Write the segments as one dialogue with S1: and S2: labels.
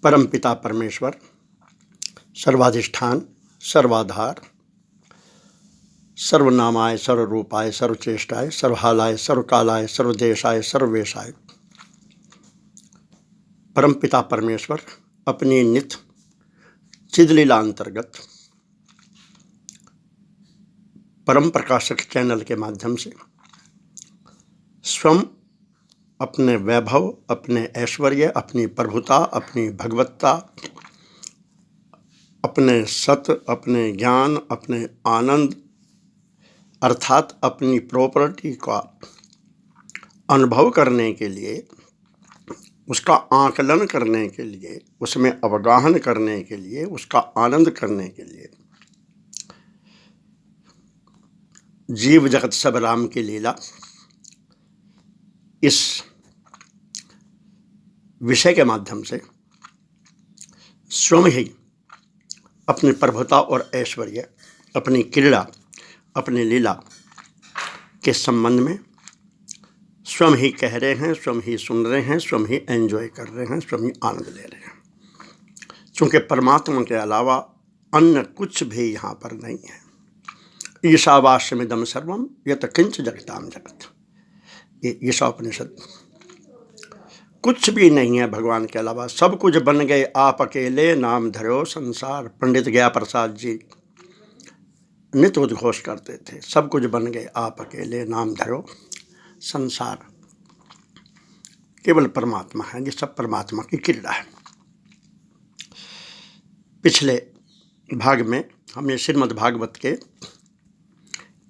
S1: परमपिता परमेश्वर सर्वाधिष्ठान सर्वाधार सर्वनामाय सर्वरूपाय सर्वचेष्टाय सर्वहालाय सर्वकालाय सर्वदेशाय सर्ववेशाय परमपिता परमेश्वर अपनी नित्य चिदलीला अंतर्गत परम प्रकाशक चैनल के माध्यम से स्वयं अपने वैभव, अपने ऐश्वर्य, अपनी प्रभुता, अपनी भगवत्ता, अपने सत, अपने ज्ञान, अपने आनंद अर्थात अपनी प्रॉपर्टी का अनुभव करने के लिए, उसका आकलन करने के लिए, उसमें अवगाहन करने के लिए, उसका आनंद करने के लिए जीव जगत सब राम की लीला इस विषय के माध्यम से स्वयं ही अपनी प्रभुता और ऐश्वर्य, अपनी क्रीड़ा, अपनी लीला के संबंध में स्वयं ही कह रहे हैं, स्वयं ही सुन रहे हैं, स्वयं ही एंजॉय कर रहे हैं, स्वयं ही आनंद ले रहे हैं। क्योंकि परमात्मा के अलावा अन्य कुछ भी यहाँ पर नहीं है। ईशावास्यमिदं सर्वं यत् किंच जगतां जगत, ये ईशापनिषद। कुछ भी नहीं है भगवान के अलावा, सब कुछ बन गए आप अकेले, नाम धरो संसार। पंडित गया प्रसाद जी नित्य उद्घोष करते थे, सब कुछ बन गए आप अकेले, नाम धरो संसार। केवल परमात्मा है, ये सब परमात्मा की क्रीड़ा है। पिछले भाग में हमने श्रीमद् भागवत के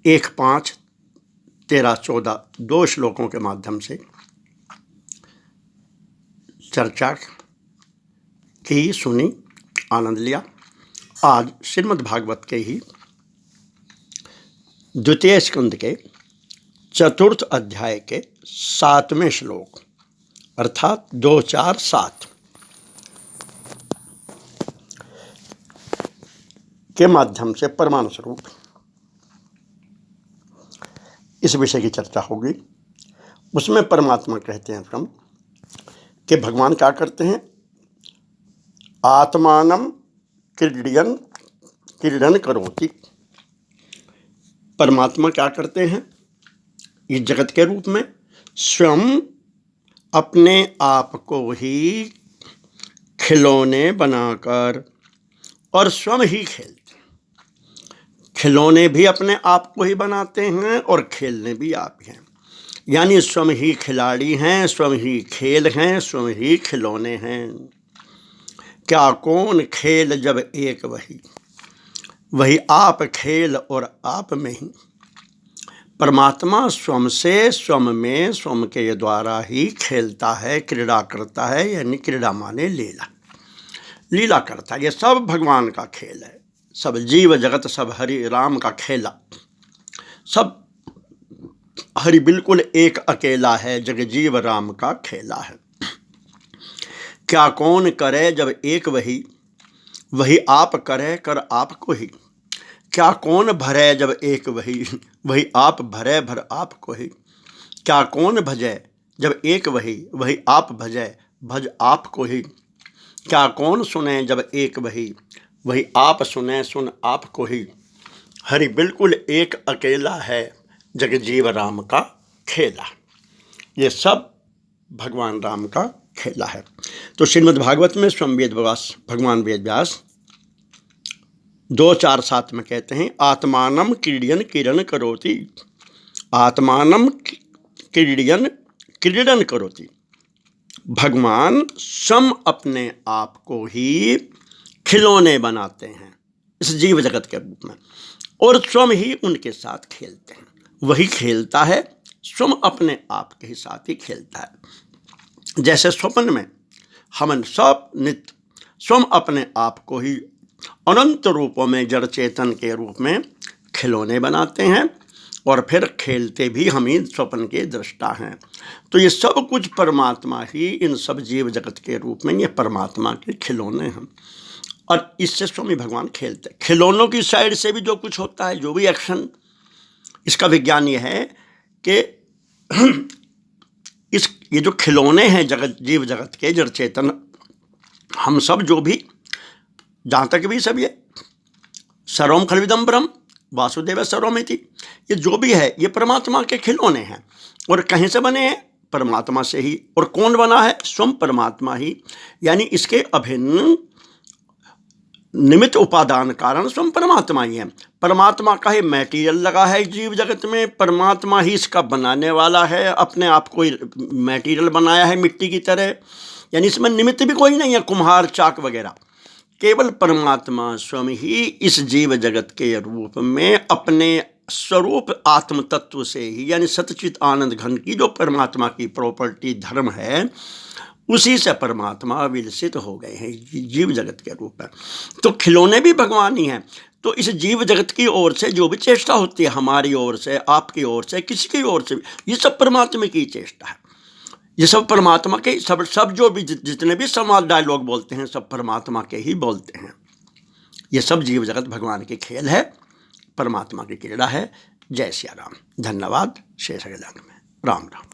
S1: 1, 5, 13, 14 दो श्लोकों के माध्यम से चर्चा की, सुनी, आनंद लिया। आज श्रीमद् भागवत के ही द्वितीय स्कंद के 4th अध्याय के 7वें श्लोक अर्थात 2, 4, 7 के माध्यम से परमाणु स्वरूप इस विषय की चर्चा होगी। उसमें परमात्मा कहते हैं स्वयं कि भगवान क्या करते हैं, आत्मानं क्रीडन करोति। परमात्मा क्या करते हैं इस जगत के रूप में, स्वयं अपने आप को ही खिलौने बनाकर और स्वयं ही खेलते। खिलौने भी अपने आप को ही बनाते हैं और खेलने भी आप ही हैं। यानी स्वयं ही खिलाड़ी हैं, स्वयं ही खेल हैं, स्वयं ही खिलौने हैं। क्या कौन खेल जब एक वही आप खेल और आप में ही। परमात्मा स्वयं से, स्वयं में, स्वयं के द्वारा ही खेलता है, क्रीड़ा करता है। यानी क्रीड़ा माने लीला करता है। ये सब भगवान का खेल है, सब जीव जगत, सब हरि राम का खेला। सब हरि बिल्कुल एक अकेला है, जग जीव राम का खेला है। क्या कौन करे जब एक वही आप करे कर आपको ही। क्या कौन भरे जब एक वही आप भरे भर आपको ही। क्या कौन भजे जब एक वही आप भजे भज आपको ही। क्या कौन सुने जब एक वही आप सुने सुन आपको ही। हरि बिल्कुल एक अकेला है, जग जीव राम का खेला। ये सब भगवान राम का खेला है। तो श्रीमद् भागवत में स्वयं भगवान वेद व्यास 2, 4, 7 में कहते हैं, आत्मानं क्रीडन करोति। आत्मानं क्रीडन करोति। भगवान स्वयं अपने आप को ही खिलौने बनाते हैं इस जीव जगत के रूप में, और स्वयं ही उनके साथ खेलते हैं। वही खेलता है, स्वयं अपने आप के साथ ही खेलता है। जैसे स्वप्न में हम सब नित्य स्वयं अपने आप को ही अनंत रूपों में जड़ चेतन के रूप में खिलौने बनाते हैं और फिर खेलते भी हम ही स्वप्न के दृष्टा हैं। तो ये सब कुछ परमात्मा ही इन सब जीव जगत के रूप में, ये परमात्मा के खिलौने हैं और इससे स्वामी भगवान खेलते हैं। खिलौनों की साइड से भी जो कुछ होता है, जो भी एक्शन, इसका विज्ञान ये है कि ये जो खिलौने हैं जगत जीव जगत के जड़ चेतन हम सब जो भी, जहाँ तक भी सब ये सर्वम खल्विदम ब्रह्म वासुदेव सर्वमिति, ये जो भी है ये परमात्मा के खिलौने हैं। और कहीं से बने हैं? परमात्मा से ही। और कौन बना है? स्वयं परमात्मा ही। यानी इसके अभिन्न निमित्त उपादान कारण स्वयं परमात्मा ही है। परमात्मा का ही मैटीरियल लगा है जीव जगत में, परमात्मा ही इसका बनाने वाला है, अपने आप को मैटीरियल बनाया है मिट्टी की तरह। यानी इसमें निमित्त भी कोई नहीं है, कुम्हार चाक वगैरह। केवल परमात्मा स्वयं ही इस जीव जगत के रूप में अपने स्वरूप आत्म तत्व से ही, यानी सच्चित आनंद घन की जो परमात्मा की प्रॉपर्टी धर्म है, उसी से परमात्मा विलसित हो गए हैं जीव जगत के रूप में। तो खिलौने भी भगवान ही हैं। तो इस जीव जगत की ओर से जो भी चेष्टा होती है, हमारी ओर से, आपकी ओर से, किसी की ओर से, ये सब परमात्मा की चेष्टा है। ये सब परमात्मा के, सब जो भी जितने भी संवाद डायलॉग बोलते हैं सब परमात्मा के ही बोलते हैं। ये सब जीव जगत भगवान के खेल है, परमात्मा की क्रीड़ा है। जय सिया राम। धन्यवाद। शेष अगले अंग में। राम राम।